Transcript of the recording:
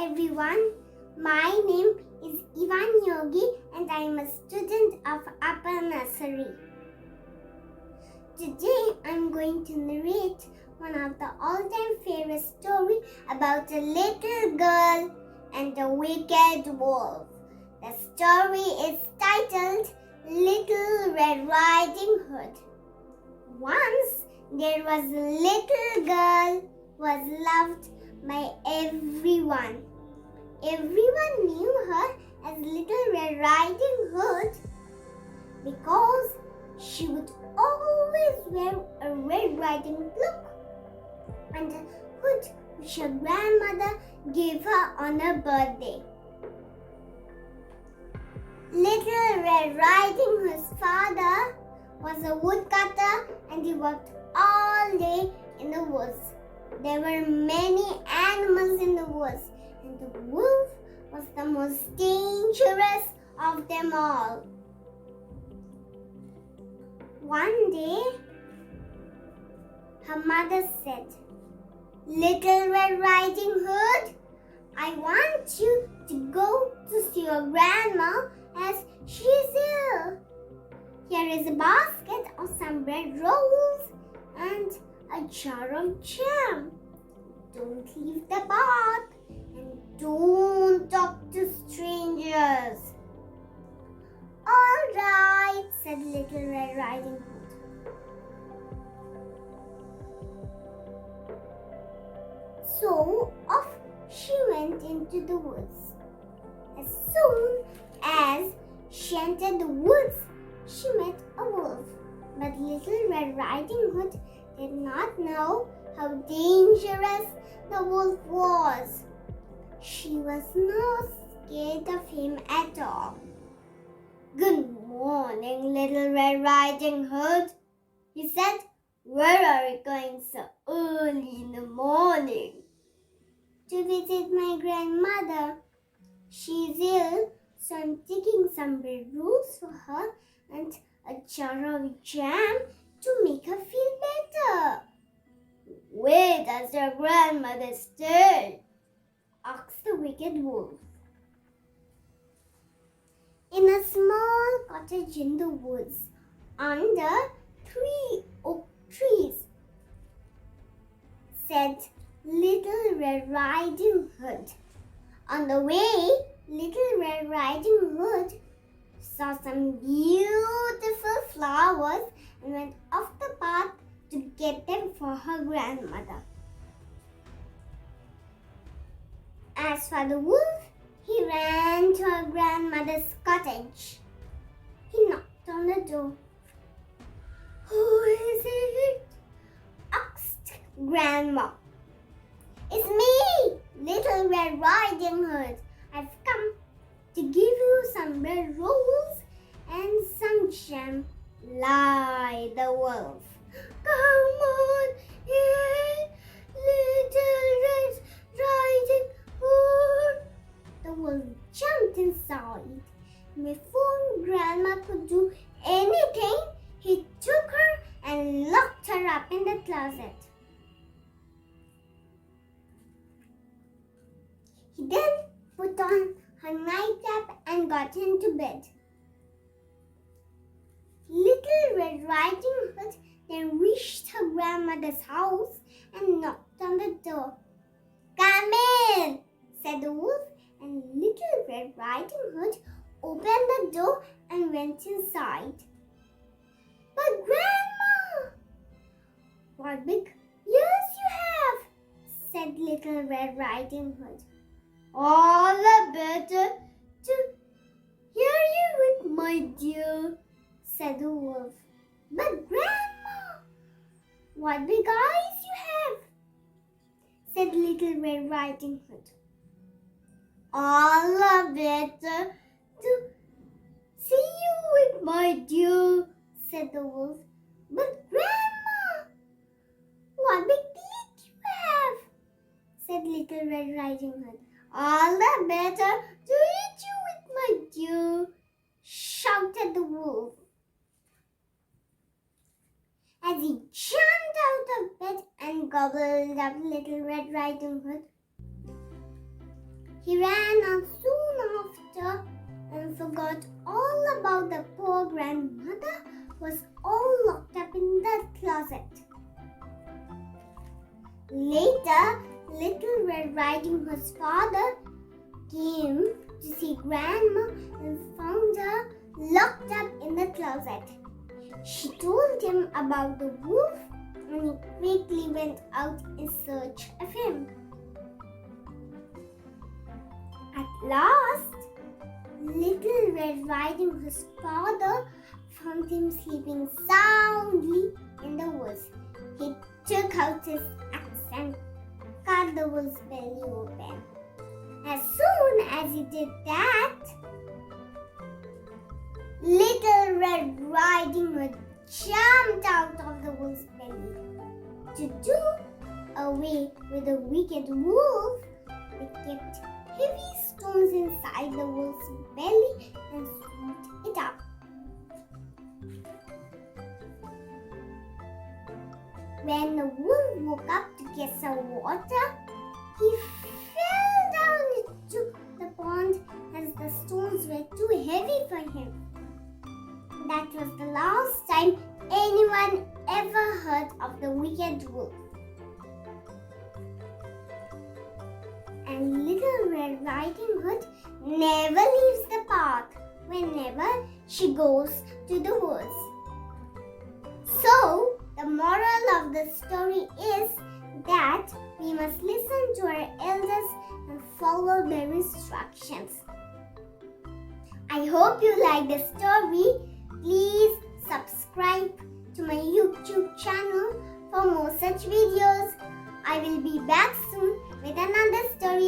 everyone. My name is Niyogi and I am a student of upper nursery. Today I am going to narrate one of the all-time favorite story about a little girl and a wicked wolf. The story is titled Little Red Riding Hood. Once there was a little girl who was loved by everyone. Everyone knew her as Little Red Riding Hood because she would always wear a red riding cloak and a hood which her grandmother gave her on her birthday. Little Red Riding Hood's father was a woodcutter and he worked all day in the woods. There were many animals in the woods and the wolf was the most dangerous of them all. One day, her mother said, "Little Red Riding Hood, I want you to go to see your grandma as she is ill. Here is a basket of some bread rolls and a jar of jam. Don't leave the path and don't talk to strangers." "All right," said Little Red Riding Hood. So off she went into the woods. As soon as she entered the woods, she met a wolf. But Little Red Riding Hood did not know how dangerous the wolf was. She was not scared of him at all. "Good morning, Little Red Riding Hood," he said. "Where are you going so early in the morning?" "To visit my grandmother. She's ill, so I'm taking some bread rolls for her and a jar of jam to make her feel better." "Where does your grandmother stay?" asked the wicked wolf. "In a small cottage in the woods, under 3 oak trees," said Little Red Riding Hood. On the way, Little Red Riding Hood saw some beautiful flowers and went off the path to get them for her grandmother. As for the wolf, he ran to her grandmother's cottage. He knocked on the door. "Who is it?" asked Grandma. "It's me, Little Red Riding Hood. I've come to give you some bread rolls and some jam," lied the wolf. "Come on in, Little Red Riding Hood." The wolf jumped inside. Before Grandma could do anything, he took her and locked her up in the closet. He then put on her nightcap and got into bed. Little Red Riding Hood then reached her grandmother's house and knocked on the door. "Come in," said the wolf, and Little Red Riding Hood opened the door and went inside. "But Grandma, what big ears you have," said Little Red Riding Hood. "All the better to hear you with, my dear," said the wolf. "But Grandma, what big eyes you have," said Little Red Riding Hood. "All the better to see you with, my dear," said the wolf. "But Grandma, what big teeth you have," said Little Red Riding Hood. "All the better to eat you with, my dear," shouted the wolf. As he jumped out of bed and gobbled up Little Red Riding Hood, He ran out soon after and forgot all about the poor grandmother was all locked up in the closet. Later, Little Red Riding Hood's father came to see Grandma and found her locked up in the closet. She told him about the wolf and he quickly went out in search of him. At last, Little Red Riding Hood's father found him sleeping soundly in the woods. He took out his axe and cut the wolf's belly open. As soon as he did that, Little Red Riding Hood jumped out of the wolf's belly. To do away with the wicked wolf, they kept heavy stones inside the wolf's belly and sewed it up. When the wolf woke up to get some water, he fell down into the pond as the stones were too heavy for him. That was the last time anyone ever heard of the wicked wolf. And Little Red Riding Hood never leaves the path whenever she goes to the woods. So, the moral of the story is that we must listen to our elders and follow their instructions. I hope you like the story. Please subscribe to my YouTube channel for more such videos. I will be back soon with another story.